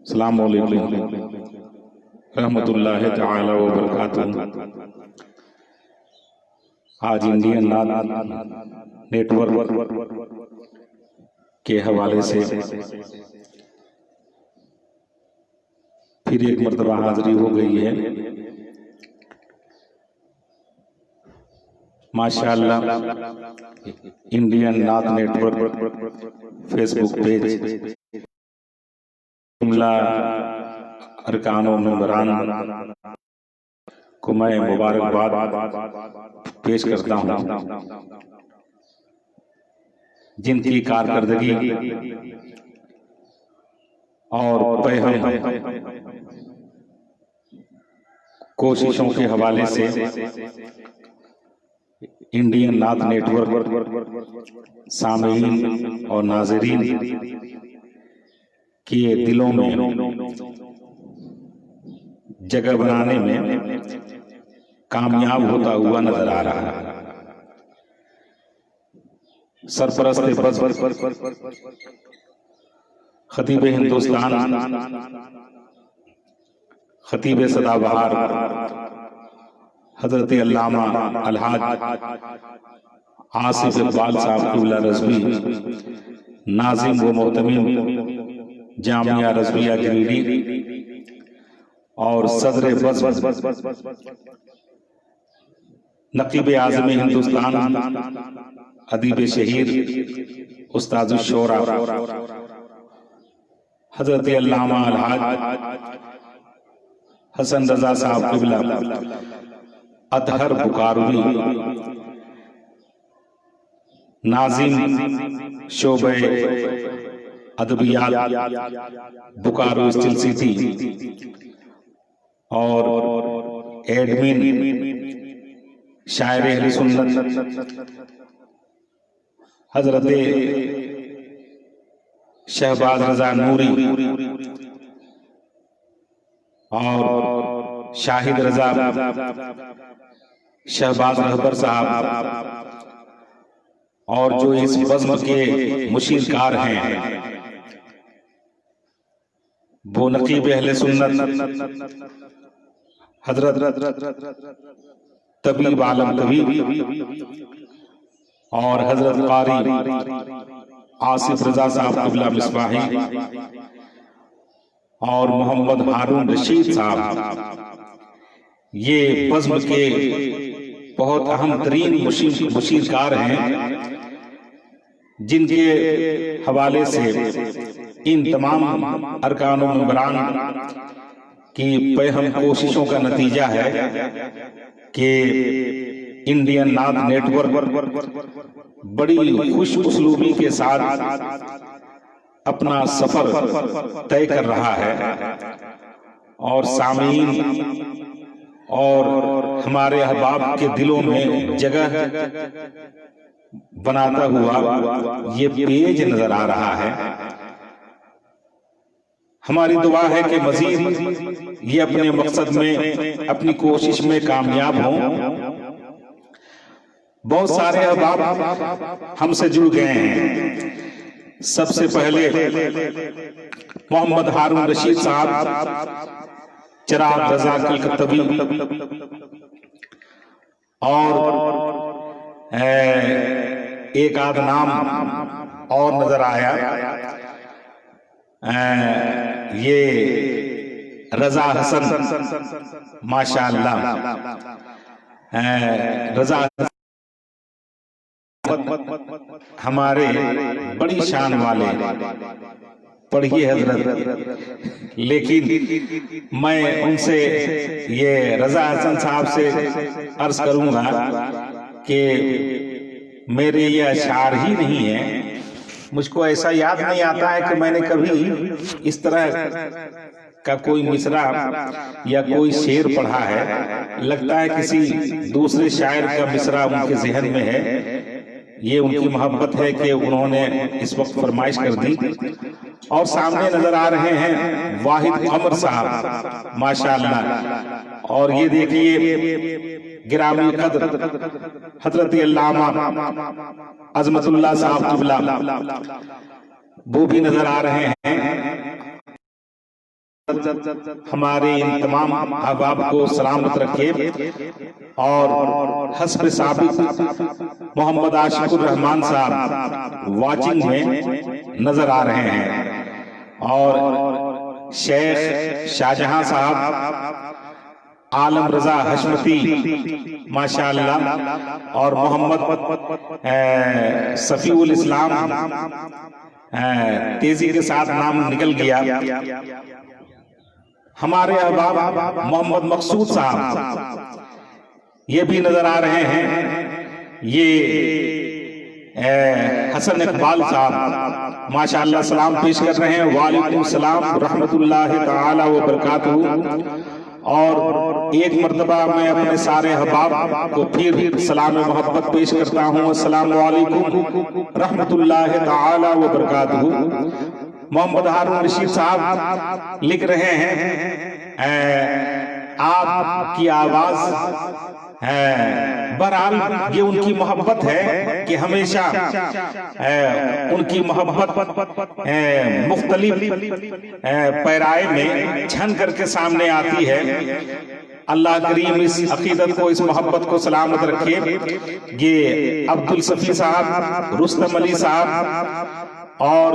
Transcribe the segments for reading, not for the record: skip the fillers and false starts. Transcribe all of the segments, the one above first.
अस्सलामु अलैकुम रहमतुल्लाहि तआला व बरकातुहू। आज इंडियन नाथ नेटवर्क के हवाले से फिर एक मर्तबा हाजिरी हो गई है। माशाअल्लाह इंडियन नाथ नेटवर्क फेसबुक पेज जुमला अरकानों मेंबरान को मैं मुबारकबाद पेश करता हूँ, जिनकी कारकर्दगी और कोशिशों के हवाले से इंडियन नाथ नेटवर्क सामीन और नाज़रीन के दिलों में जगह बनाने में कामयाब होता हुआ नजर आ रहा है। सरपरस्त खतीब हिंदुस्तान, खतीब सदाबहार हजरत अल्लामा अलहाज आसिफ इकबाल साहब क़िबला रज़वी, नाज़िम व मोहतमीम जामिया रज़विया गिरिडीह और सदर नकीब आज़म हिंदुस्तान, अदीब शहीर उस्ताद शोरा हजरत अल्लामा अलहाज हसन रजा साहब क़िबला अतहर बुखारवी, नाज़िम शोबे अदबियात बुकारो स्टील सिटी और एडमिन शायर अहले सुन्नत हजरत शहबाज रजा नूरी और शाहिद रजा शहबाज रहबर साहब और जो इस बज़्म के मुशीरकार हैं वो नकीब अहले सुन्नत हजरत तबीब आलम तबीब और हजरत कारी आसिफ रजा साहब क़िबला मिसबाही और मोहम्मद हारून रशीद साहब, ये बज़्म के बहुत अहम तरीन मुशीरकार हैं, जिनके हवाले से इन तमाम अरकानों मेंबरान की बेहम कोशिशों का नतीजा है कि इंडियन नाथ नेटवर्क बड़ी खुश उसलूबी के साथ अपना सफर तय कर रहा है और सामीन और हमारे अहबाब के दिलों में जगह बनाता हुआ ये पेज नजर आ रहा है। हमारी दुआ है कि मजीद ये अपने मकसद में, अपनी कोशिश में कामयाब हों। बहुत सारे अहबाब हमसे जुड़ गए हैं। सबसे पहले मोहम्मद हारून रशीद साहब, चिराग रजा कलकत्तवी और एक आध नाम और नजर आया, ये रजा हसन माशाअल्लाह, रजा हमारे बड़ी शान वाले पढ़िए हजरत, लेकिन मैं उनसे ये रजा हसन साहब से अर्ज करूंगा कि मेरे ये अशार ही नहीं है। मुझको ऐसा याद नहीं आता है कि मैंने कभी इस तरह का कोई मिसरा या कोई शेर पढ़ा है। लगता है किसी दूसरे शायर का मिसरा उनके जहन में है। ये उनकी मोहब्बत है कि उन्होंने इस वक्त फरमाइश कर दी। और सामने नजर आ रहे हैं वाहिद कमर साहब माशाअल्लाह, और ये देखिए गिरामी कद्र हजरत अल्लामा अजमतुल्लाह साहब क़िबला वो भी नजर आ रहे हैं। हमारे इन तमाम अहबाब को सलामत रखे और हस्ब साबित मोहम्मद आशिकुर रहमान साहब वाचिंग में नजर आ रहे हैं और शेख शाहजहां साहब, आलम रजा हशमती माशाअल्लाह और मोहम्मद सफीउल इस्लाम तेजी के साथ नाम निकल गया। हमारे अहबाब मोहम्मद मकसूद साहब ये भी नजर आ रहे हैं। ये हसन इकबाल साहब माशाअल्लाह सलाम पेश कर रहे हैं। वालेकुम सलाम रहमतुल्लाहि तआला व बरकातहू। और एक मर्तबा मैं अपने सारे अहबाब को फिर सलाम मोहब्बत पेश करता हूँ। अस्सलामु अलैकुम रहमतुल्लाहि तआला व बरकातहू। मोहम्मद हारून रशीद साहब लिख रहे हैं आपकी आवाज बहरहाल ये उनकी मोहब्बत है कि हमेशा उनकी मोहब्बत मुख्तलिफ पैराए में छन करके सामने आती है। अल्लाह करीम इस अकीदत को, इस मोहब्बत को सलामत रखे। ये अब्दुल सफी साहब, रुस्तम अली साहब और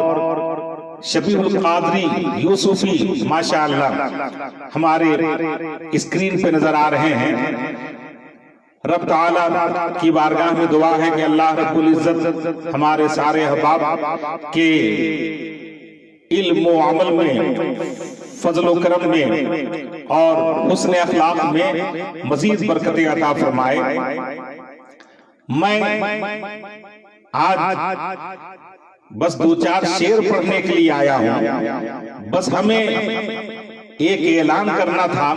शबीहुल कादरी यूसुफी माशाअल्लाह हमारे स्क्रीन पे नजर आ रहे हैं। रब ताला की बारगाह में दुआ है कि अल्लाह रब्बुल इज्जत हमारे सारे अहबाब के इल्म व अमल में, फजल व करम में और हुस्न अखलाक में मजीद बरकतें अता फरमाए। मैं आज बस दो चार शेर पढ़ने के लिए आया हूं। बस हमें एक ऐलान करना था,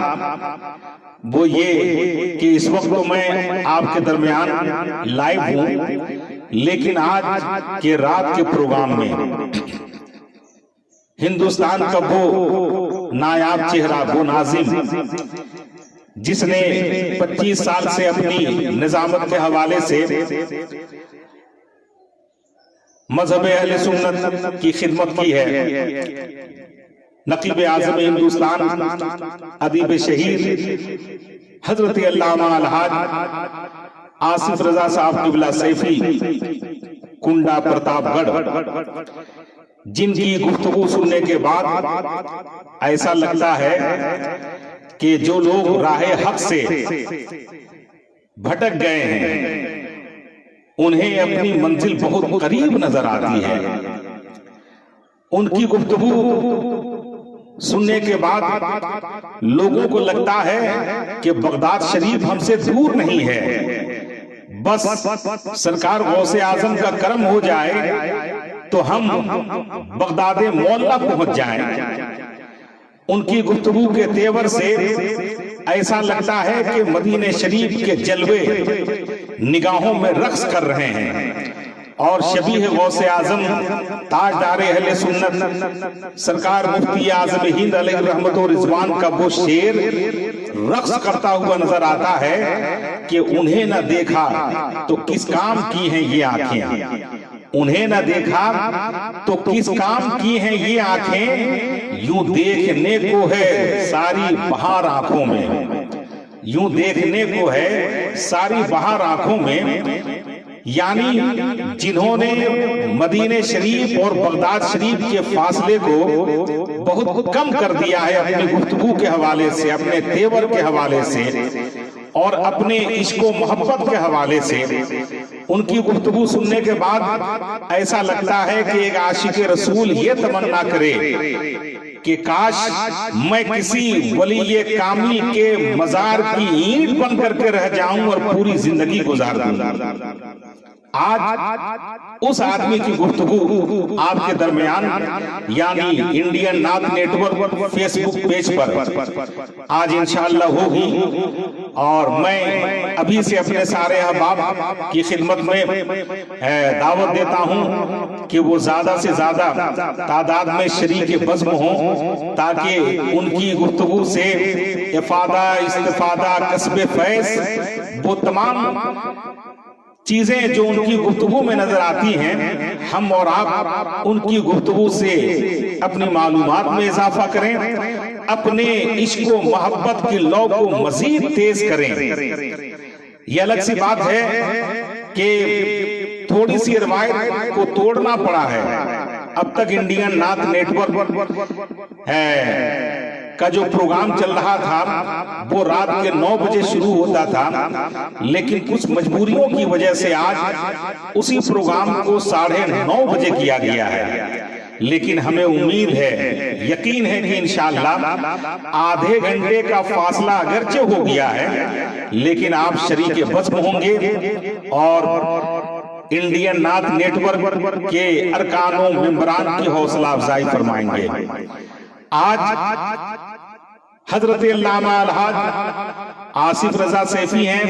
वो ये कि इस वक्त तो मैं आपके दरमियान लाइव हूं, लेकिन आज के रात के प्रोग्राम में हिंदुस्तान का वो नायाब चेहरा, वो नाजिम जिसने 25 साल से अपनी निजामत के हवाले से मजहब अहले सुन्नत की खिदमत की है, नकीब आज़म हिंदुस्तान अदीब शहीद हजरत अल्लामा अलहाज आसिफ रजा साहब किबला सैफी कुंडा प्रतापगढ़, जिनकी गुफ्तगू सुनने के बाद ऐसा लगता है कि जो लोग राहे हक से भटक गए हैं उन्हें अपनी मंजिल बहुत करीब नजर आती है। उनकी गुफ्तगू सुनने के बाद लोगों को लगता है कि बगदाद शरीफ हमसे दूर नहीं है, बस सरकार गौसे आजम का करम हो जाए तो हम बगदाद मौला पहुंच जाएं। उनकी गुफ्तगू के तेवर से ऐसा लगता है कि मदीने शरीफ के जलवे निगाहों में रक्स कर रहे हैं और शबीह गौसे आजम ताजदारे अहले सुन्नत सरकार मुफ्ती आज़म हिंद अलैहि रहमत व रिज़वान का वो शेर रक्स करता हुआ नजर आता है कि उन्हें न देखा तो किस काम की हैं ये आंखें, उन्हें न देखा तो किस काम की हैं ये आंखें, यूं देखने को है सारी बहार आंखों में, यूं देखने को है सारी बहार आंखों में। यानी जिन्होंने मदीने शरीफ और बगदाद शरीफ के फासले को बहुत कम कर दिया है अपनी गुफ्तगू के हवाले से, अपने तेवर के हवाले से और अपने इश्क व मोहब्बत के हवाले से, उनकी गुफ्तगू सुनने के बाद ऐसा लगता है कि एक आशिक रसूल ये तमन्ना करे कि काश मैं किसी वली कामिल के मजार की ईंट बन करके रह जाऊं और पूरी जिंदगी गुजार दूं। आज उस आदमी की गुफ्तगू आपके दरमियान यानी इंडियन नाथ नेटवर्क फेसबुक पेज पर आज इंशाअल्लाह होगी और मैं अभी से अपने सारे अहबाब की खिदमत में दावत देता हूं कि वो ज्यादा से ज्यादा तादाद में शरीक बज़्म हों ताकि उनकी गुफ्तगू से इफादा, इस्तिफादा, कसबे फैज़, वो तमाम चीजें जो उनकी गुफ्तगू में नजर आती हैं, हम और आप उनकी गुफ्तगू से अपनी मालूमात में इजाफा करें अपने इश्क व मोहब्बत की लौ को मजीद तेज करें। ये अलग सी बात है कि थोड़ी सी रवायत को तोड़ना पड़ा है। अब तक इंडियन नाथ नेटवर्क का जो प्रोग्राम चल रहा था वो रात के 9 बजे शुरू होता था, लेकिन कुछ मजबूरियों की वजह से आज उसी प्रोग्राम को 9:30 बजे किया गया है। लेकिन हमें उम्मीद है, यकीन है कि इंशाअल्लाह आधे घंटे का फासला अगरचे हो गया है, लेकिन आप शरीके बज़्म होंगे और इंडियन नाथ नेटवर्क के अरकानों मेंबरान की हौसला अफजाई फरमाएंगे। आज हजरत अल्लामा अलहाज आसिफ रजा सैफी हैं।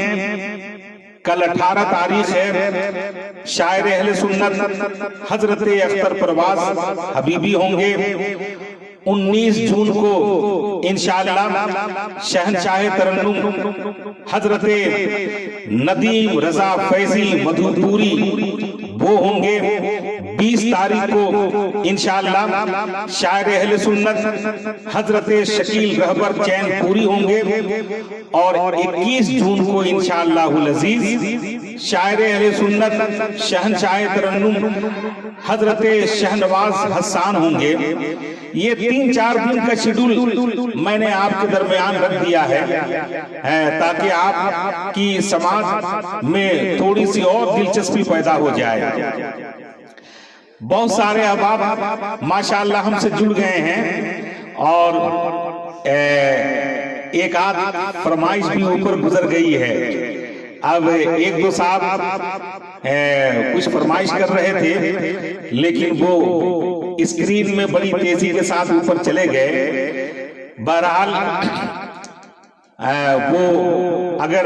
कल 18 तारीख है। शायर अहले सुन्नत हजरत अख्तर परवाज हबीबी होंगे। 19 जून को इंशाअल्लाह शहनशाह तरन्नुम हजरत नदीम रजा फैजी मधुपुरी वो होंगे। 20 तारीख को इंशाअल्लाह शायर अहले सुन्नत हजरत शकील रहबर चैनपुरी होंगे और 21 जून को इंशाअल्लाहुल अजीज शायर अहले सुन्नत शहनशाह तरन्नुम हजरत शहनवाज हसन होंगे। ये 3-4 दिन का शेड्यूल मैंने आपके दरमियान रख दिया है ताकि आपकी समाज में थोड़ी सी और दिलचस्पी पैदा हो जाए। बहुत सारे अहबाब माशाअल्लाह हमसे जुड़ गए हैं और एक आध फरमाइश भी ऊपर गुजर गई है। अब 1-2 साहब कुछ फरमाइश कर रहे थे, लेकिन वो स्क्रीन में बड़ी तेजी के साथ ऊपर चले गए। बहरहाल वो अगर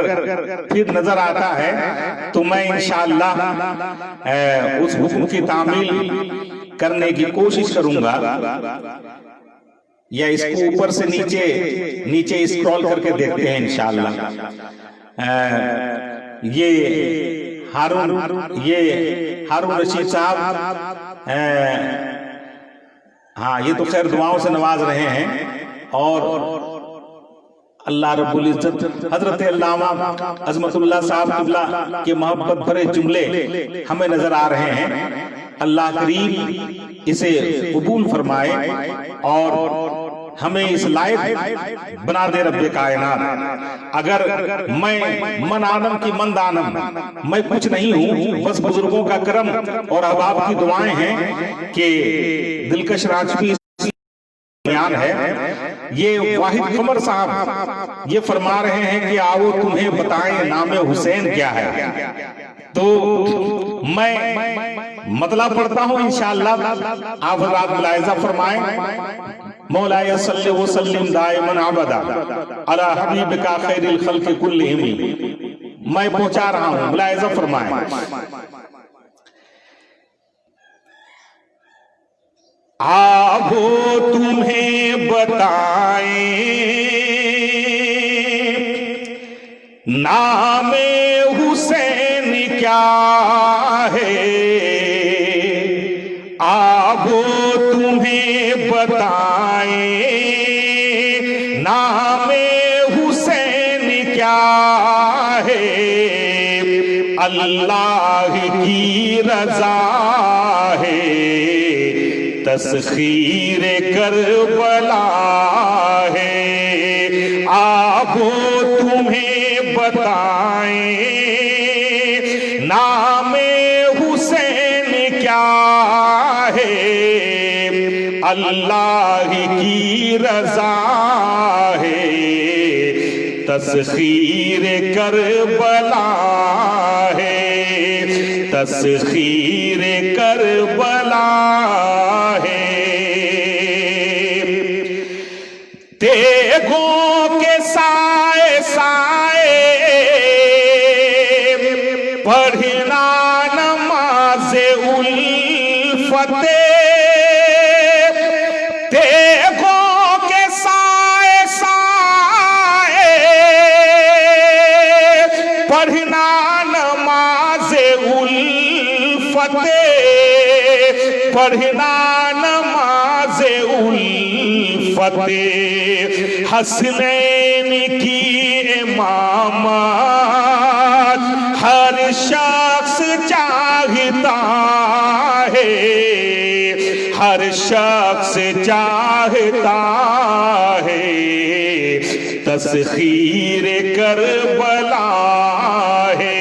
फिर नजर आता है तो मैं इंशाअल्लाह उस हुक्म की तामील करने की कोशिश करूंगा, या इसको ऊपर से नीचे स्क्रॉल करके देखते हैं इंशाअल्लाह। ये हारून रशीद साहब, हाँ ये तो खैर दुआओं से नवाज रहे हैं और अल्लाह रब्बुल इज्जत हजरत अल्लामा अजमतुल्लाह साहब किबला के मोहब्बत भरे जुमले हमें नजर आ रहे हैं। अल्लाह करीम इसे कबूल फरमाए और हमें इस लायक बना दे रब्बे कायनात। अगर मैं मन आदम की मंद आदम मैं कुछ नहीं हूँ, बस बुजुर्गों का करम और अहबाब की दुआएं हैं कि दिलकश राजवी बयान है। ये वाहिद कमर साहब ये फरमा रहे हैं कि आओ तुम्हें बताएं नाम हुसैन क्या है। तो मैं मतलब पढ़ता हूँ इंशाअल्लाह, आप हज़रात मुलाहिज़ा फरमाएं। मौलाया सल्ले व सल्लिम दाइमन अबदा अला हबीबिका खैरिल खल्क़ि कुल्लिहिम। मैं पहुंचा रहा हूँ, मुलाहिज़ा फरमाएं। आवो तुम्हें बताएं नाम हुसैन क्या है। आवो तुम्हें बताएं नाम हुसैन क्या है। अल्लाह की रजा है तस्खीर करबला है। आवो तुम्हें बताएं नाम हुसैन क्या है। अल्लाह की रजा है तस्खीर करबला है। तस्खीर करबला है। तेगों के साए साए पढ़ना नमाज़े उल्फते। तेगों के साए साए पढ़ना नमाज़े उल्फते। पढ़ना नमाज़े उल्फते फतेह हसनैन की इमामत हर शख्स चाहता है, हर शख्स चाहता है। तस्खीर करबला है,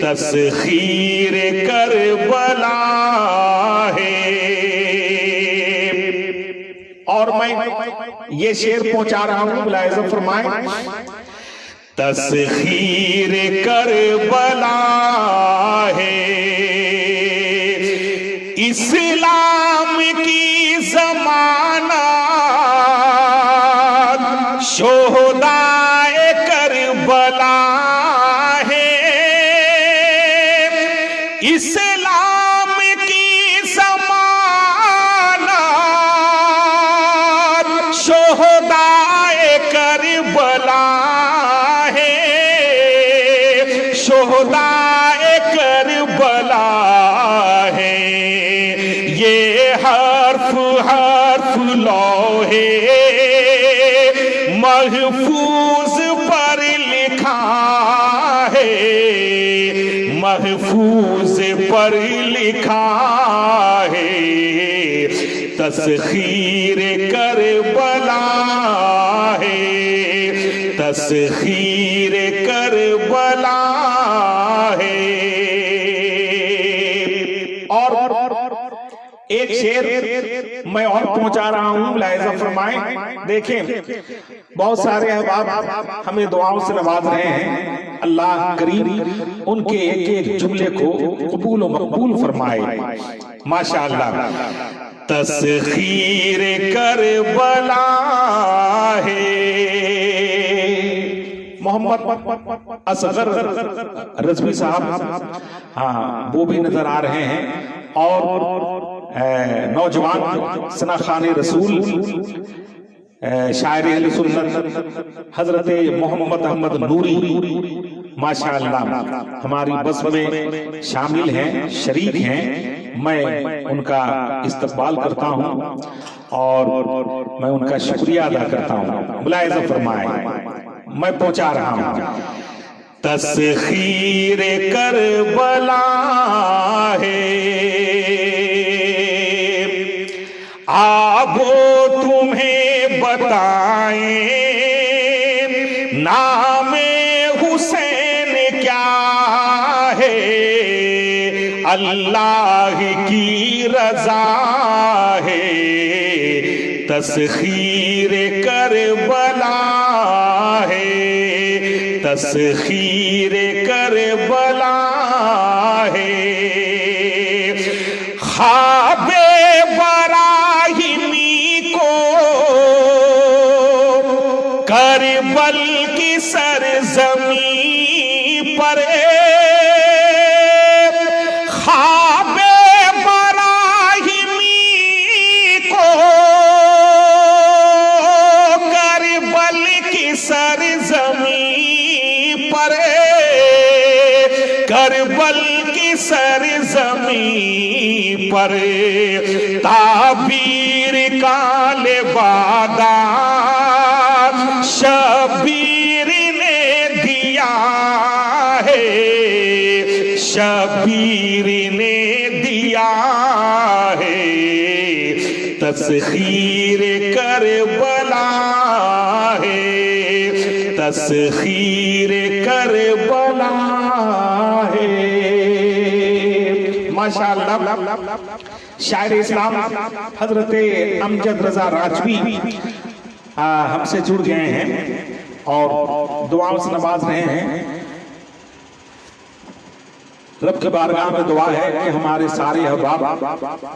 तस्खीर करबला है। और मैं ये शेर पहुंचा रहा हूं, मुलाहिज़ा फरमाएं। तस्खीर करबला है, इस्लाम की ज़मानत शोहदाए करबला है, इस्लाम की ज़मानत शोहदाए करबला है, शोहदाए करबला है। ये हर्फ हर्फ लौहे महफूज पर लिखा है, महफूज पर लिखा है। तस्खीर करबला है, तस्खीर करबला है। और एक शेर मैं और पहुंचा रहा हूं, मुलाहिज़ा फरमाएं। देखें, बहुत सारे अहबाब हमें दुआओं से नवाज रहे हैं। अल्लाह करीम उनके एक एक जुमले को कबूल व मकबूल फरमाए, माशाअल्लाह। तस्खीर करबला है, मोहम्मद असगर रज़वी साहब, हाँ वो भी नजर आ रहे हैं। और नौजवान सना खान रसूल शायर अहले सुन्नत हजरत मोहम्मद अहमद नूरी माशाअल्लाह हमारी बस में शामिल हैं, शरीक हैं। मैं उनका इस्तकबाल करता हूं और मैं उनका शुक्रिया अदा करता हूं। मुलाहिज़ा फरमाएं, मैं पहुंचा रहा हूं। तस्खीर करबला है, आबो तुम्हें बताएं नामे हुसैन क्या है, अल्लाह की रजा है। तस्खीर करबला है, तस्खीर करबला है। ख्वाबे बराहिमी को करबल की सरज़मीं पर, ख्वाबे बराहिमी को करबल की सरज़मीं पर, करबल की सरज़मीं पर। ताबीर काले बादा शबीर ने दिया है, शबीर ने दिया है। तस्खीर करबला है, तस्खीर करबला है। माशाअल्लाह, शायर इस्लाम हजरत अमजद रजा राजवी हमसे जुड़ गए हैं और दुआओं से नवाज रहे हैं। रब की बारगाह में दुआ है कि हमारे सारे अहबाब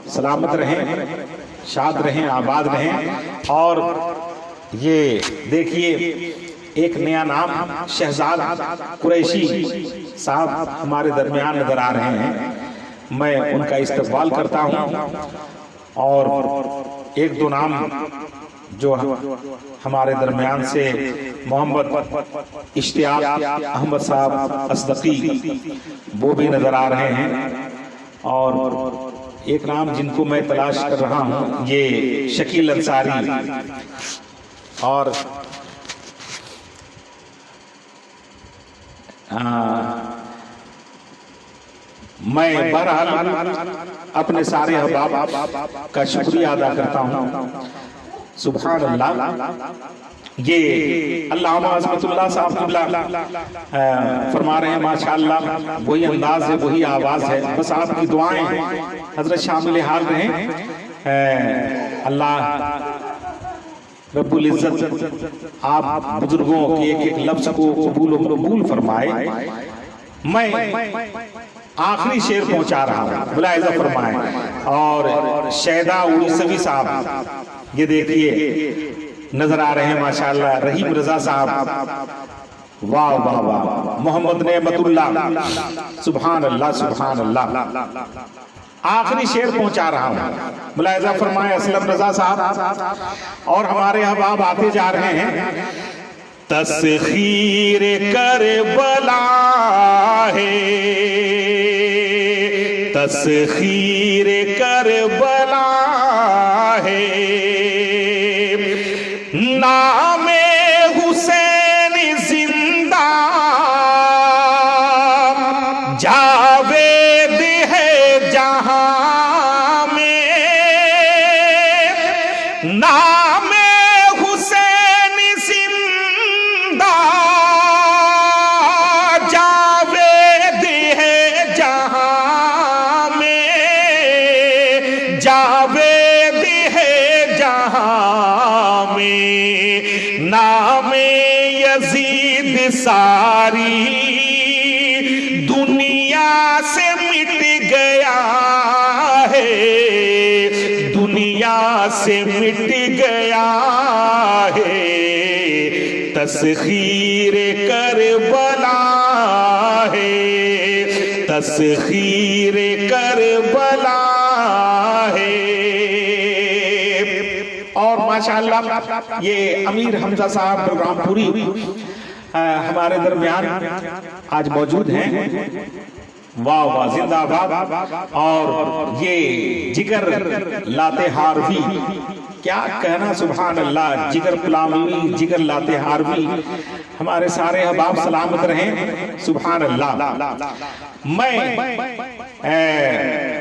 सलामत रहें, शाद रहें, आबाद रहें। और ये देखिए, एक नया नाम शहजाद कुरैशी साहब हमारे दरमियान नजर आ रहे हैं। मैं उनका इस्तकबाल करता हूं और एक दो नाम जो हमारे दरमियान से मोहम्मद इश्तियाक अहमद साहब असदकी वो भी नजर आ रहे हैं। और एक नाम जिनको मैं तलाश कर रहा हूं, ये शकील अंसारी। और मैं बहरहाल अपने सारे अहबाब का शुक्रिया अदा करता हूँ। सुभान अल्लाह। ये अल्लामा अज़मतुल्लाह साहब क़िबला फरमा रहे हैं, माशाअल्लाह वही अंदाज है, वही आवाज़ है। बस आपकी दुआएं हजरत शामिल हाल रहें। अल्लाह रब्बुल इज़्ज़त आप बुजुर्गों के एक एक लफ्ज़ को कबूल फरमाए। मैं आखिरी शेर पहुंचा रहा हूं, मुलाहिज़ा फरमाएं। और शैदा उड़ीसवी साहब ये देखिए नजर आ रहे हैं माशाअल्लाह। रहीम रजा साहब, वाह वाह वाह। मोहम्मद नेमतुल्लाह, सुभान अल्लाह सुभान अल्लाह। आखिरी शेर पहुंचा रहा हूं, मुलाहिज़ा फरमाएं। असलम रजा साहब और हमारे अहबाब आते जा रहे हैं। तस्खीर करबला है, तस्खीर करबला है, नामे हुसैन जिंदा जावेद है जहां में, नामे हुसैन जिंदा जावेद है जहां में, जावेद है जहां में, नामे यजीद सारी दुनिया से मिट गया है, दुनिया से मिट गया है। तस्खीर करबला है, तस्खीर करबला है। और माशाअल्लाह ये अमीर हमजा साहब बलरामपुरी हमारे दरमियान आज मौजूद हैं। वाह वाह, जिंदाबाद। और ये जिगर लातेहारवी, क्या कहना, सुभान अल्लाह। जिगर गुलामी, जिगर लातेहारवी, हमारे सारे अहबाब सलामत रहें, सुभान अल्लाह। मैं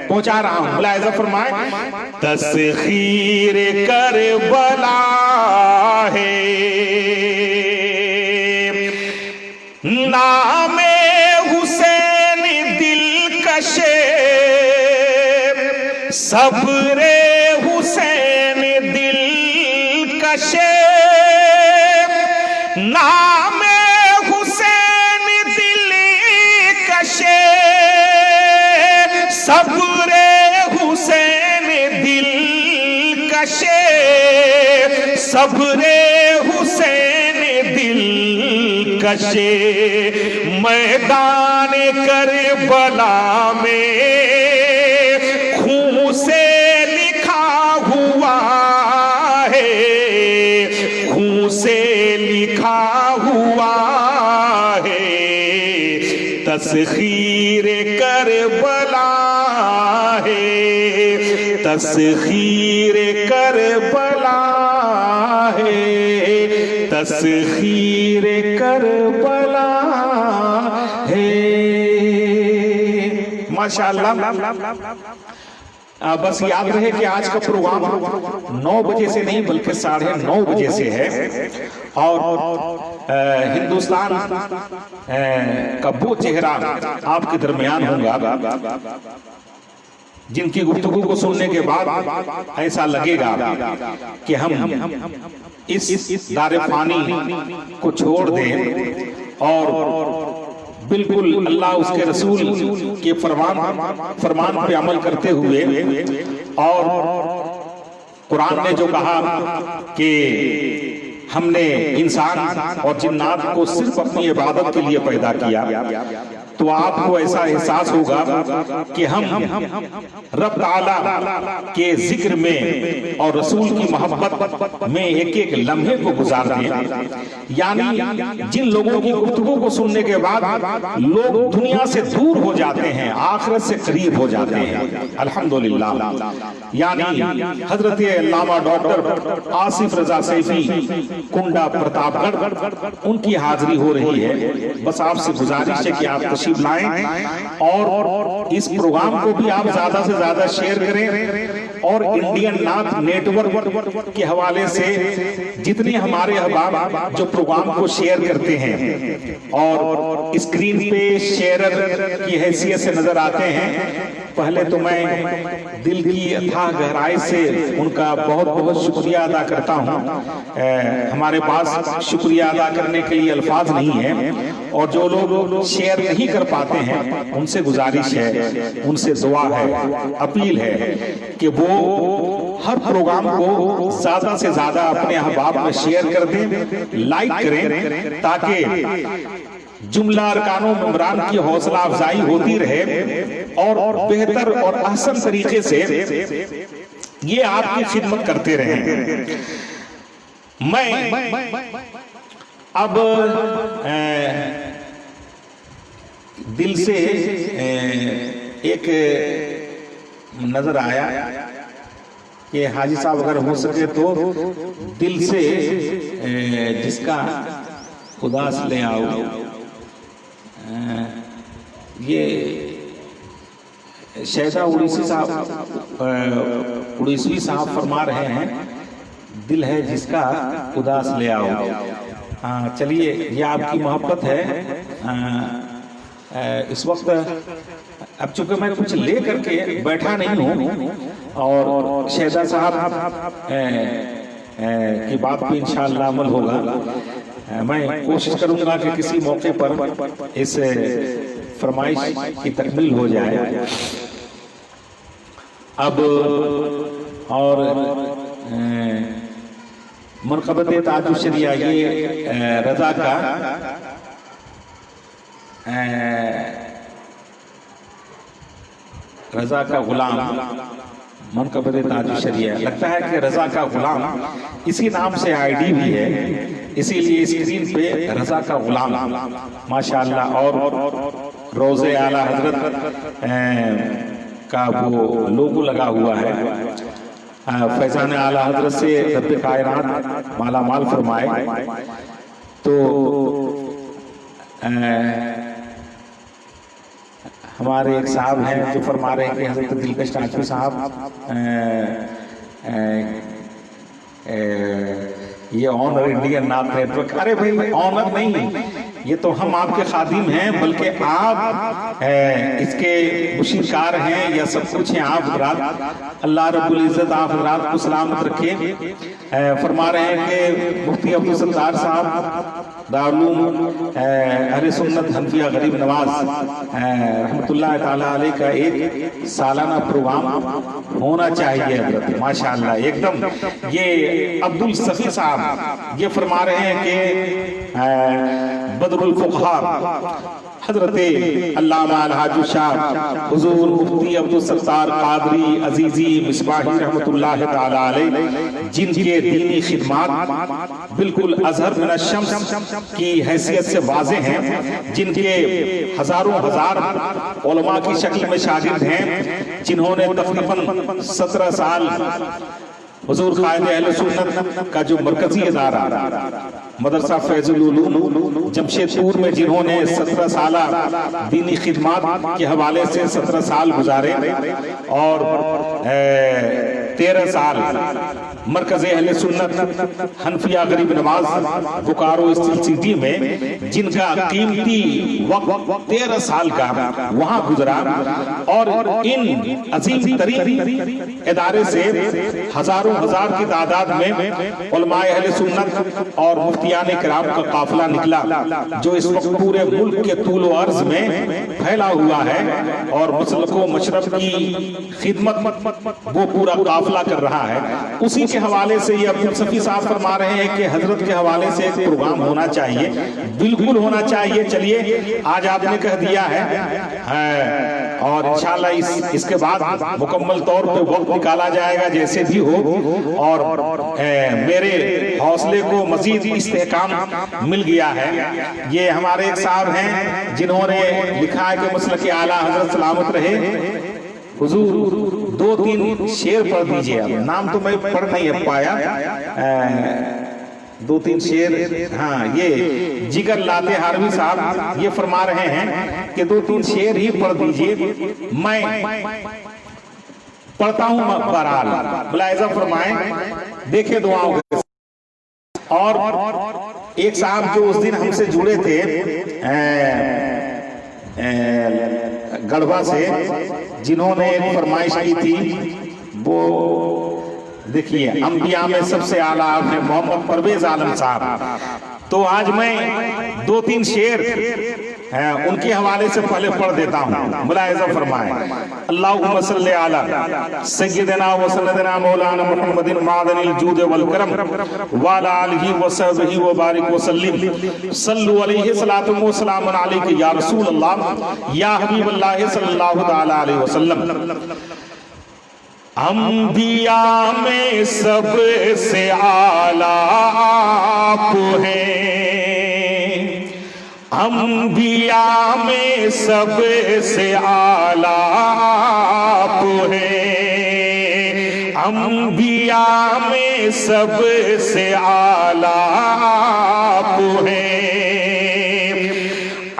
पहुंचा रहा हूं, मुलाहिज़ा फरमाएं। तस्खीर करबला है, नामे हुसैन दिलकशे, सब्रे हुसैन दिलकशे, नामे हुसैन दिलकशे, सब्रे हुसैन दिलकशे, सब्रे हुसैन दिलकशे। मैदान करबला में खून से लिखा हुआ है, खून से लिखा हुआ है। तस्खीर करबला है, तस्खीर करबला है, तस्खीर करबला है। माशाअल्लाह। बस याद रहे कि आज का प्रोग्राम 9 बजे से नहीं बल्कि 9:30 बजे से है। और हिंदुस्तान का वो चेहरा आपके दरमियान होगा जिनकी गुफ्तगू को सुनने के बाद ऐसा लगेगा कि हम इस दारे फानी को छोड़ दें और बिल्कुल अल्लाह उसके रसूल के फरमान पे अमल करते हुए। और कुरान ने जो कहा कि हमने इंसान और जिन्नात को सिर्फ अपनी इबादत के लिए पैदा किया, तो आपको ऐसा एहसास होगा कि हम रब ताला के जिक्र में और रसूल की मोहब्बत में एक एक लम्हे को गुजारते हैं। यानी जिन लोगों की गुफ्तगू को सुनने के बाद लोग दुनिया से दूर हो जाते हैं, आखिरत से करीब हो जाते हैं, अल्हम्दुलिल्लाह। यानी हजरत अल्लामा डॉक्टर आसिफ रजा सैफी कुंडा प्रतापगढ़, उनकी हाजिरी हो रही है। बस आपसे गुजारिश है कि आप तशरीफ लाएं और इस प्रोग्राम को भी आप ज्यादा से ज्यादा शेयर करें। और इंडियन नाथ नेटवर्क के हवाले से जितने हमारे अहबाब जो प्रोग्राम को शेयर करते हैं और स्क्रीन पे शेयरर की हैसियत से नजर आते हैं, पहले तो मैं दिल की अथाह गहराई से उनका बहुत बहुत शुक्रिया अदा करता हूँ। हमारे पास शुक्रिया अदा करने के लिए अल्फाज नहीं है। और जो लोग शेयर नहीं कर पाते हैं उनसे गुजारिश है, उनसे दुआ है, अपील है कि वो हर प्रोग्राम को ज्यादा से ज्यादा अपने अहबाब में शेयर कर दें, लाइक करें, ताकि जुमला अरकानों मेंबरान की हौसला अफजाई होती रहे और बेहतर और अहसन तरीके से ये आपकी खिदमत करते रहे। मैं अब दिल से एक नजर आया कि हाजी साहब अगर हो सके तो दिल से जिसका उदास ले आओ, ये शहदा उड़ीसी साहब उड़ीसी साहब फरमा रहे हैं, दिल है जिसका उदास ले आओ। चलिए, ये आपकी मोहब्बत है। इस वक्त अब चूंकि मैं कुछ ले करके बैठा नहीं हूँ और शहदा साहब की बात पे इंशाअल्लाह अमल होगा। मैं कोशिश करूंगा कि किसी मौके पर इस फरमाइश की तकमील हो जाए। अब और मरकबत ताजुश शरिया, ये रजा का गुलाम, मनकबत ताजुश शरिया, लगता है कि रजा का गुलाम इसी नाम से आईडी भी है, इसीलिए स्क्रीन पे रजा का गुलाम माशाअल्लाह और रोज़े आला हजरत का वो लोगो लगा हुआ है। फैजान आला हजरत से रब्बे कायनात माला माल फरमाए। तो हमारे एक साहब हैं जो फरमा रहे हैं कि हजरत दिलकश टाचू साहब ये ऑनर इंडियन नाथ नेटवर्क। अरे भाई, ऑनर नहीं, ये तो हम आपके खादिम हैं, बल्कि आप इसके मुशीरकार हैं या सब कुछ हैं। आप हजरात, अल्लाह रब्बुल इज़्ज़त आप हजरात को सलामत रखे। फरमा रहे हैं कि मुफ्ती अब्दुल सत्तार साहब दारुल अहले सुन्नत हनफिया गरीब नवाज रहमतुल्लाह ताला अलैह का एक सालाना प्रोग्राम होना चाहिए हजरत, माशाअल्लाह एकदम। ये अब्दुल सफी साहब ये फरमा रहे हैं कि बदरुल फुक़हा हजरत अल्लामा अलहाज शाह हुजूर मुफ्ती अब्दुल सत्तार कादरी अजीजी मिसबाही रहमतुल्लाह ताला अलैह, जिनके दीनी खिदमात बिल्कुल अजहर मिन अश-शम्स की हैसियत से वाज़े हैं, जिनके हजारों हजार उलमा की शक्ल में शागिर्द हैं, जिन्होंने तकरीबन 17 साल हुजूर कायदे अहले सुन्नत का जो मरकजी इदारा मदरसा फैजुल उलूम जमशेदपुर में जिन्होंने 17 साल दीनी खिदमात के हवाले से 17 साल गुजारे और 13 साल मरकज अहले सुन्नत हनफिया गरीब नवाज बोकारो सिटी में, जिनका कीमती वक्त 13 साल का वहां गुजरा और इन अजीम तरीन इदारे से हजारों हजार की तादाद में उलमाए अहले सुन्नत और मुफ्तियाने किराम का काफिला निकला, जो इस वक्त पूरे मुल्क के तूल व अर्ज में फैला हुआ है और मसलको मशरब की खिदमत वो पूरा काफिला कर रहा है। उसी के के हवाले से ये अब्दुल शफी साहब फरमा रहे हैं कि हजरत के हवाले से एक प्रोग्राम होना चाहिए, बिल्कुल होना चाहिए। चलिए आज आपने कह दिया है और इंशाल्लाह इसके बाद मुकम्मल तौर पे वक्त निकाला जाएगा जैसे भी हो, और मेरे हौसले को मजीद इस्तेहकाम मिल गया है। ये हमारे एक साहब हैं जिन्होंने लिखा है कि मसलक के आला हजरत सलामत रहे, हुजूर 2-3 शेर पढ़ दीजिए। अब नाम तो मैं पढ़ नहीं पाया, 2-3 शेर। हाँ, ये जिगर लाते हारवी साहब ये फरमा रहे हैं कि 2-3 शेर ही पढ़ दीजिए। मैं पढ़ता हूं बहरहाल, मुलाहिजा फरमाएं, देखे दुआओं के। और एक साहब जो उस दिन हमसे जुड़े थे गढ़वा से, जिन्होंने एक फरमाइश की थी, वो देखिए अंबिया में सबसे आला आपने मोहम्मद परवेज आलम साहब। तो आज मैं 2-3 शेर उनके हवाले से पहले पढ़ देता हूँ, मुलाहिजा फरमाएं। अल्लाहुम्मा सल्ली अला सय्यिदना व सय्यिदना मौलाना मुहम्मदिन मादनिल जूद वल करम व अला आलिहि व सहबिहि व बारिक व सल्लिम सल्लु अलैहि सलातु व सलामुन अलैका या रसूल अल्लाह या हबीबल्लाह सल्लल्लाहु तआला अलैहि वसल्लम। अंबिया में सबसे आला आप हैं, अंबिया में सबसे आला आप हैं, अंबिया में सबसे आला आप हैं,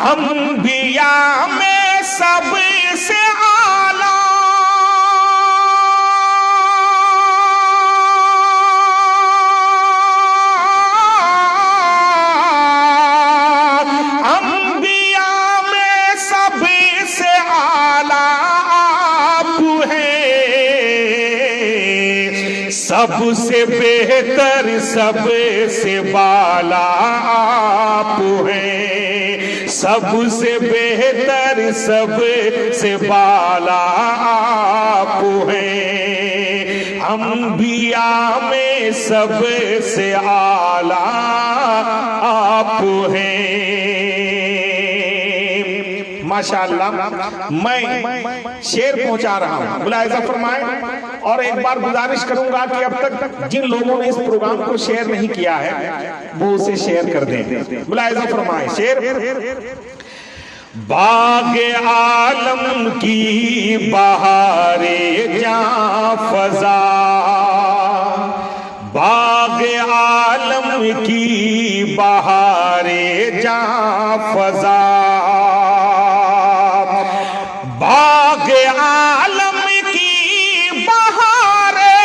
अंबिया में सबसे आला सबसे बेहतर सबसे बाला आप हैं, सबसे बेहतर सबसे बाला आप हैं, अंबिया में सबसे आला आप हैं। माशाअल्लाह, मैं शेर पहुंचा रहा हूं, मुलाहिजा फरमाएं। और एक बार गुजारिश करूंगा कि अब तक जिन लोगों ने इस प्रोग्राम को शेयर नहीं किया है वो उसे शेयर कर दें। मुलाहिजा फरमाएं शेर। बागे आलम की बहारे जां फजा, बागे आलम की बहारे जां फजा, बागे आलम की बहारे,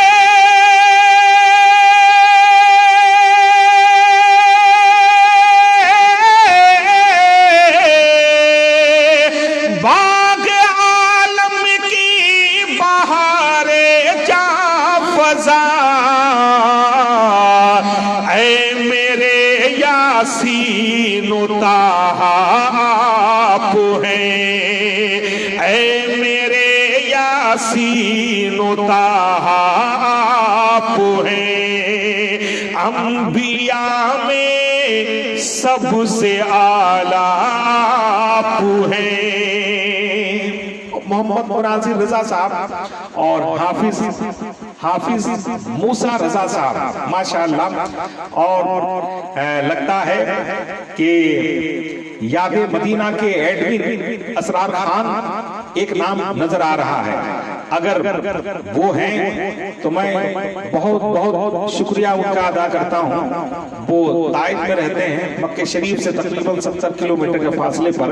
बागे आलम की बहारे जां फजा, ऐ मेरे यासीन ताहा आप हैं, ऐ मेरे यासीन ताहा आप हैं, अंबिया में सबसे आला आप हैं। मोहम्मद मुनाजिर रजा साहब और हाफिज मूसा रजा साहब, माशाअल्लाह। और लगता है कि याद मदीना के एडमिन असरार खान एक नाम नजर आ रहा है, अगर वो हैं तो मैं बहुत बहुत शुक्रिया उनका अदा करता हूँ। वो ताइफ में रहते हैं, मक्के शरीफ से तकरीबन 70 किलोमीटर के फासले पर।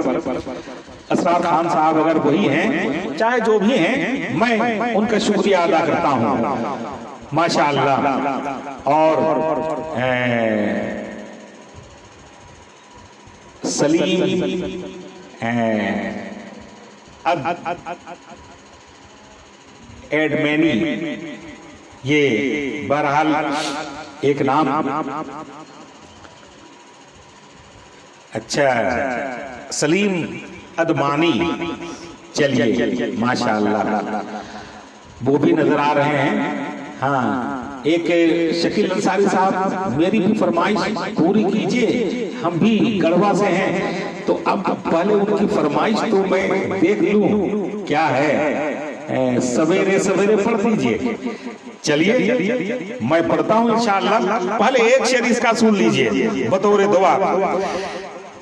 असरार खान साहब अगर वही हैं, चाहे जो भी हैं, मैं उनका शुक्रिया अदा करता हूँ, माशाअल्लाह। और सलीम एडमेनी, ये बहरहाल एक नाम। अच्छा, सलीम अदमानी, चलिए माशाअल्लाह, वो भी नजर आ रहे हैं। हाँ, एक शकील अंसारी साहब, मेरी भी फरमाइश पूरी कीजिए, हम भी गढ़वा से हैं, तो अब पहले उनकी फरमाइश तो मैं देख लूं क्या है, सवेरे सवेरे पढ़ दीजिए। चलिए मैं पढ़ता हूं इंशाअल्लाह, पहले एक शेर इसका सुन लीजिए बतौर दुआ।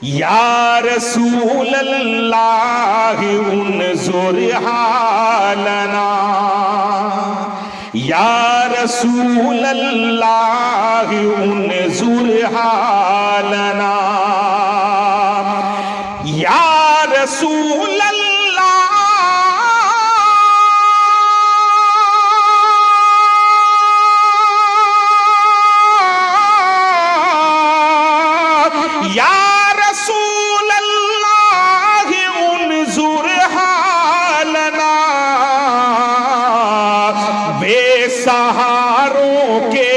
या रसूल अल्लाह उन्जुर हालना, या रसूल अल्लाह उन्जुर हालना, या रसूल सहारों के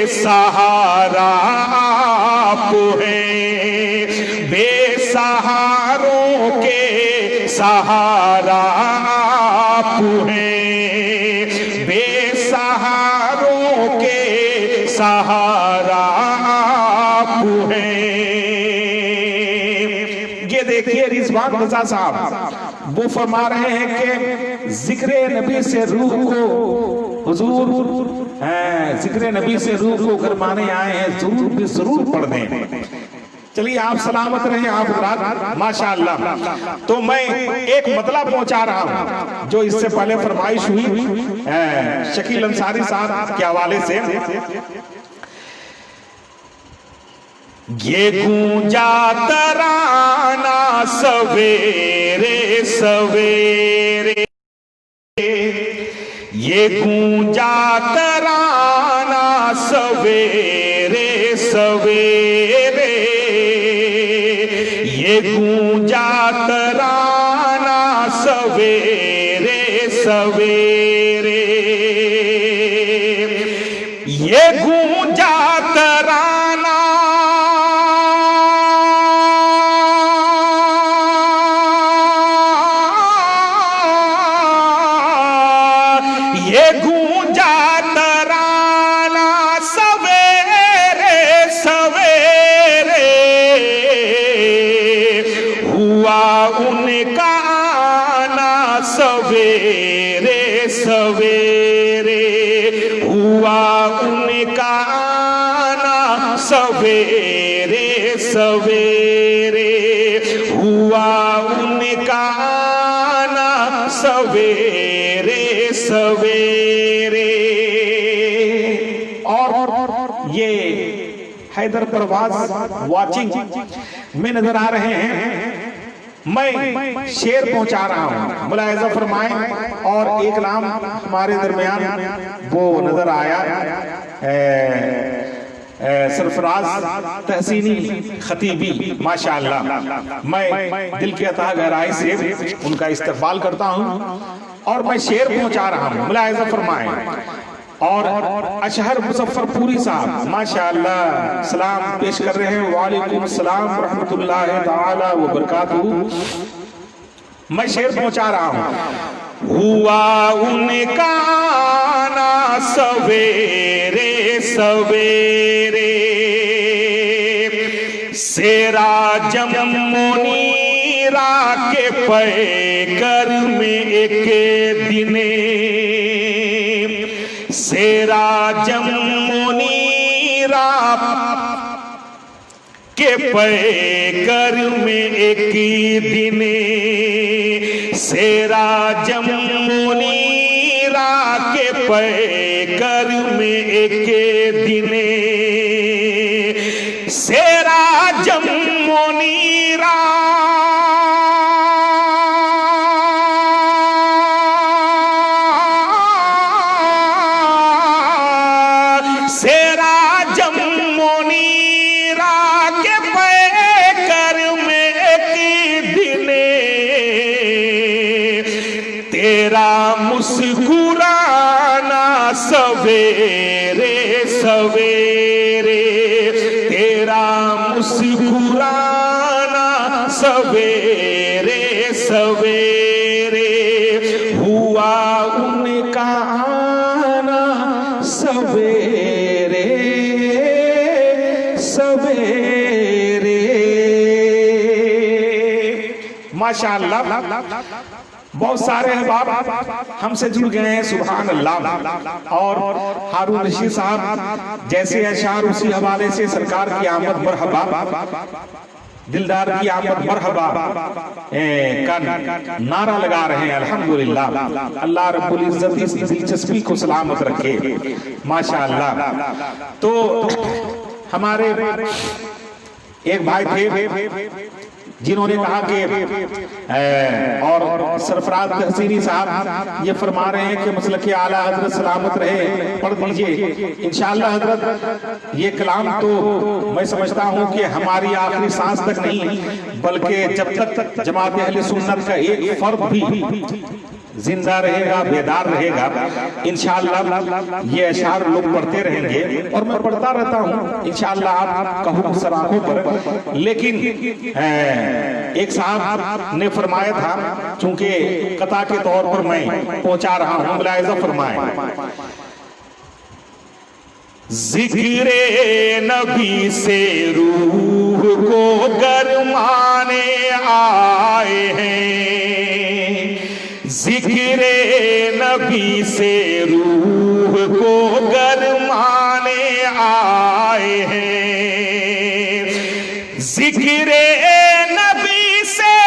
सहारा आप हैं, बेसहारों के सहारा आप हैं, बेसहारों के सहारा आप हैं। ये देखिए रिजवान रजा साहब वो फरमा रहे हैं कि जिक्र नबी से रूह को हुजूर जिक्र नबी से रूह को गरमाने आए हैं, जरूर भी जरूर पढ़ दें। चलिए आप सलामत रहें आप माशाअल्लाह। तो मैं एक मतलब पहुंचा रहा हूं जो इससे पहले फरमाइश हुई शकील अंसारी साहब के हवाले से। ये गूंजा तराना सवेरे सवेरे, ये गूंजा तराना सवेरे सवेरे, ये गूंजा तराना सवेरे सवेरे, ये गूंजा तराना ये गूंजा तराना सवेरे सवेरे, हुआ उनका आना सवेरे सवेरे, हुआ उनका आना सवेरे सवेरे, हुआ उनका आना सवेरे सवेरे। और ये हैदर परवाज वाचिंग में नजर आ रहे हैं, मैं शेर पहुंचा रहा हूं, मुलाहिजा फरमाएं। और एक नाम हमारे दरमियान वो नजर आया सरफराज तहसीनी खतीबी माशाअल्लाह, मैं दिल की अता गहराई से उनका इस्तकबाल करता हूं और मैं शेर पहुंचा रहा हूं, मुलाहिजा फरमाएं। और अशहर मुजफ्फरपुरी साहब माशाअल्लाह सलाम पेश कर रहे हैं, वालेकुम सलाम रहमतुल्लाहि ताला व बरकातहू। मैं शेर पहुंचा रहा हूं। हुआ उनका आना सवेरे सवेरे, सेरा जमुनीरा के पैकर में एक दिने, सेरा जमुनीरा के पैकर में एक दिने, सेरा जमुनीरा के पैकर में एक दिने, सेरा जमुनीरा सेरा जमुनीरा के पैकर में एक दिने, तेरा मुस्कुराना सवेरे सवेरे, तेरा मुस्कुराना सवेरे सवेरे, हुआ उनका आना सवेरे माशाअल्लाह बहुत सारे अहबाब हमसे जुड़ गए हैं, सुभान अल्लाह। और हारून रशीद साहब जैसे अशार उसी हवाले से सरकार की आमद मरहबा, दिलदार की आमद मरहबा का नारा लगा रहे हैं। अल्हम्दुलिल्लाह, अल्लाह रब्बुल इज्जत इस दिलचस्पी को सलामत रखे, माशाअल्लाह। तो हमारे एक भाई थे जिन्होंने कहा कि और सरफराज तहसीनी साहब ये फरमा रहे हैं कि मसलक के आला हजरत सलामत रहे, पढ़ दीजिए इंशाअल्लाह हजरत। ये कलाम तो मैं समझता हूँ कि हमारी आखिरी सांस तक नहीं, बल्कि जब तक जमात अहले सुन्नत का एक फर्द भी जिंदा रहेगा, बेदार रहेगा, इंशाअल्लाह ये अशार लोग पढ़ते रहेंगे और मैं पढ़ता रहता हूँ इंशाअल्लाह आपका हुक्म सराखों पर। लेकिन एक साहब ने फरमाया था, चूंकि कथा के तौर पर मैं पहुंचा रहा हूँ, मुलाहिजा फरमाए। जिक्रे नबी से रूह को गरमाने आए हैं, जिक्रे नबी से रूह को गरमाने आए हैं, जिक्रे नबी से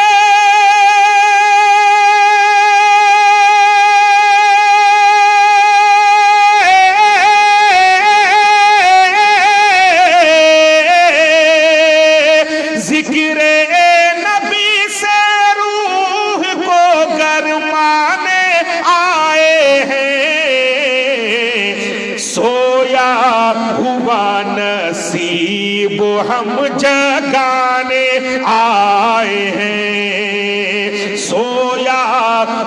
हम जगाने आए हैं, सोया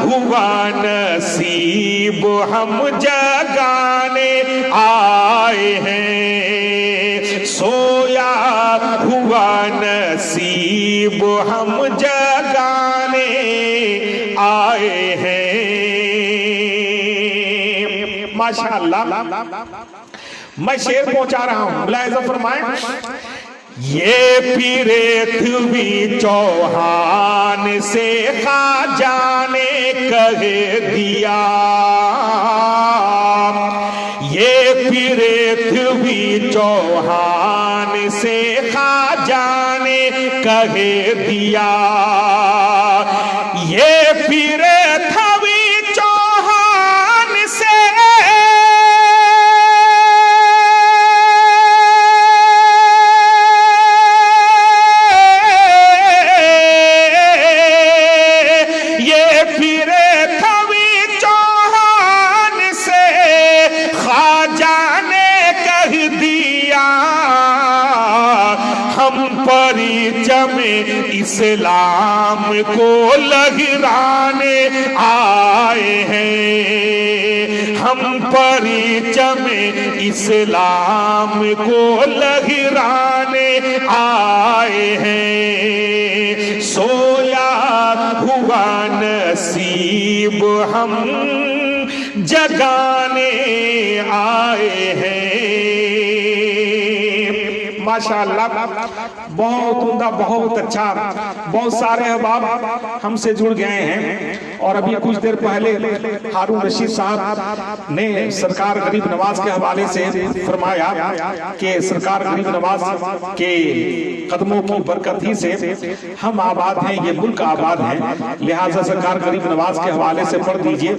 हुआ नसीब हम जगाने आए हैं, सोया हुआ नसीब हम जगाने आए हैं, माशाअल्लाह। मैं शेर पहुंचा रहा हूं, मुलाहिजा फरमाएं। ये पीरे चौहान से खाजा ने कह दिया, ये पीरे चौहान से खाजा ने कह दिया, ये पीरे इस्लाम को लहराने आए हैं, हम परिचम इस्लाम को लहराने आए हैं, सोया हुआ नसीब हम जगाने आए हैं, माशाअल्लाह। बहुत उम्दा, बहुत अच्छा। बहुत सारे अहबाब हमसे जुड़ गए हैं और अभी कुछ देर पहले हारून रशीद साहब ने सरकार गरीब नवाज के हवाले से फरमाया कि सरकार गरीब नवाज के कदमों की बरकत ही से हम आबाद हैं, ये मुल्क आबाद है, लिहाजा सरकार गरीब नवाज के हवाले से पढ़ दीजिए।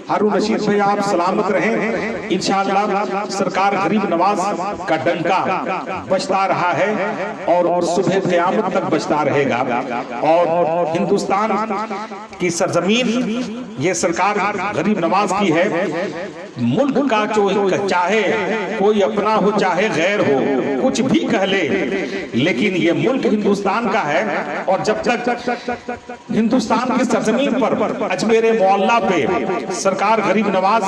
हारून रशीद भाई आप सलामत रहें, इंशाअल्लाह सरकार गरीब नवाज का डंका बजता रहा है और सुबह क़यामत तक बजता रहेगा। और हिंदुस्तान की सरजमीन ये सरकार गरीब नवाज की है। मुल्क का जो चाहे कोई अपना हो चाहे गैर हो, कुछ भी कह ले, लेकिन ये मुल्क हिंदुस्तान का है। और जब तक हिंदुस्तान की सरजमीन पर अजमेर मोहल्ला पे सरकार गरीब नवाज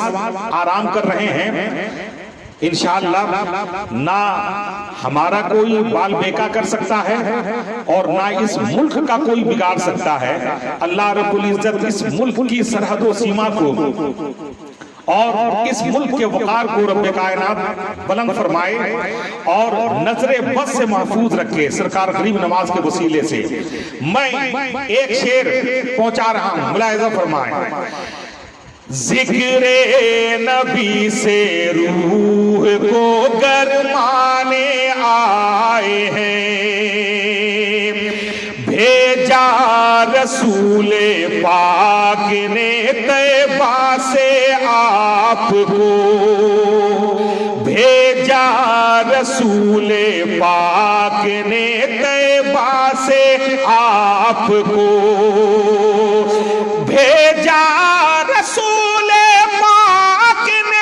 आराम कर रहे हैं, इंशाअल्लाह ना हमारा कोई बाल बेका कर सकता है और ना इस मुल्क का कोई बिगाड़ सकता है। अल्लाह रब्बुल इज्जत इस मुल्क की सरहदों सीमा को और इस मुल्क के वकार को रब्बे कायनात बुलंद फरमाए और नजरे बस से महफूज रखे सरकार गरीब नवाज के वसीले से। मैं एक शेर पहुंचा रहा हूं, मुलाहिजा फरमाए। जिक्रे नबी से रूह को गरमाने आए हैं, भेजा रसूले पाक ने तैबा से आपको, भेजा रसूले पाक ने तैबा से आपको, भेजा रसूले पाक ने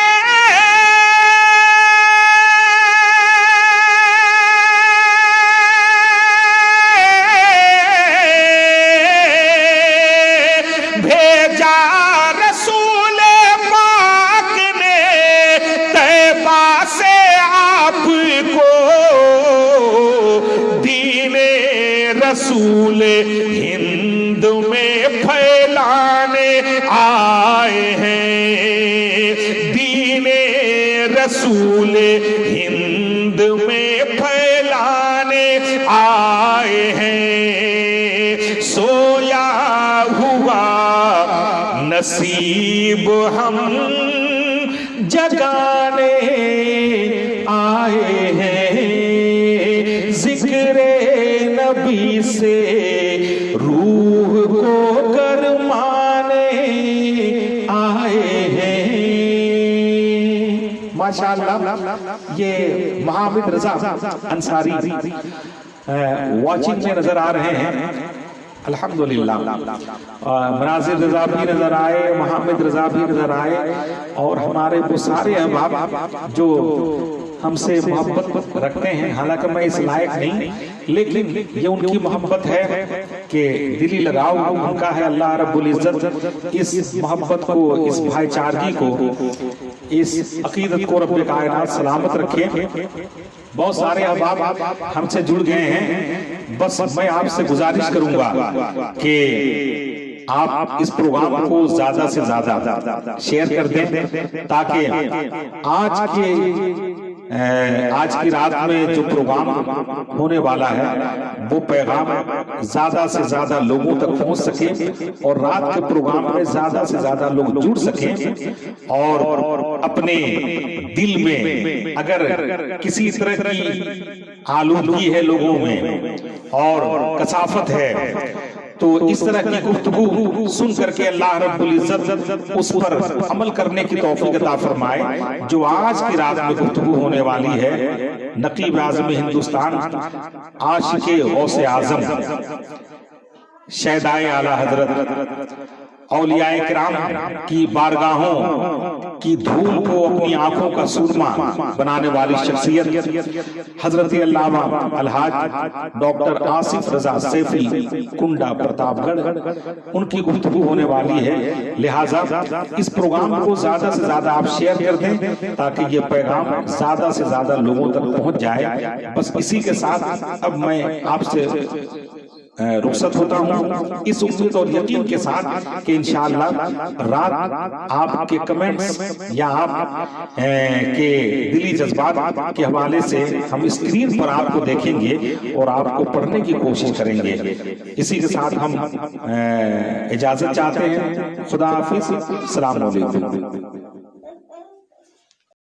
भेजा रसूले पाक ने तैबा से आपको, दीने रसूले हिंद में फैलाने आए हैं, दीने रसूले हिंद में फैलाने आए हैं। सोया हुआ नसीब हम जगाने आए हैं, जिक्रे नबी से रूह को गरमाने आए हैं। माशाअल्लाह, ये मोहम्मद रजा अंसारी वॉचिंग में नजर आ रहे हैं। अल्हम्दुलिल्लाह, मनाजिर रजा भी नजर आए, मोहम्मद रजा भी नजर आए और हमारे वो सारे अहबाब जो हमसे मोहब्बत रखते हैं। हालांकि मैं इस लायक नहीं, लेकिन ये उनकी मोहब्बत है कि दिली लगाव उनका है। अल्लाह रब्बुल इज्जत इस मोहब्बत को, इस भाईचारगी को, इस अकीदत को रब्बे कायनात सलामत रखे। बहुत सारे अहबाब हमसे जुड़ गए हैं। बस मैं आपसे गुजारिश करूंगा कि आप इस प्रोग्राम को ज्यादा से ज्यादा शेयर कर दें, ताकि आज की रात में जो प्रोग्राम होने वाला है वो पैगाम ज्यादा से ज्यादा लोगों तक पहुंच सके और रात के प्रोग्राम में ज्यादा से ज्यादा लोग जुड़ सकें और अपने दिल में अगर किसी तरह की आलूदगी है लोगों में और कसाफत है, तो इस तरह की गुफ्तगू सुन करके अल्लाह रब्बुल इज्जत उस पर अमल करने की तौफीक अता फरमाए। जो आज की रात में गुफ्तगू होने वाली है, नकीब आज़म हिंदुस्तान, आशिक़े गौसे आज़म, शहदाए आला हजरत, औलियाए किराम की बारगाहों की धूल को अपनी आंखों का सुरमा बनाने वाली शख्सियत हजरत अल्लामा अलहाज डॉक्टर आसिफ रजा सैफी कुंडा प्रतापगढ़, उनकी गुफ्तगू होने वाली है। लिहाजा इस प्रोग्राम को ज्यादा से ज्यादा आप शेयर कर दें ताकि ये पैगाम ज्यादा से ज्यादा लोगों तक पहुंच जाए। बस इसी के साथ अब मैं आपसे रुखसत होता हूँ, इस उम्मीद और यकीन के साथ कि इंशाअल्लाह रात आपके कमेंट्स या आप के दिली जज्बात के हवाले से हम स्क्रीन पर आपको देखेंगे और आपको पढ़ने की कोशिश करेंगे। इसी के साथ हम इजाजत चाहते हैं। खुदा हाफिज, अस्सलाम वालेकुम।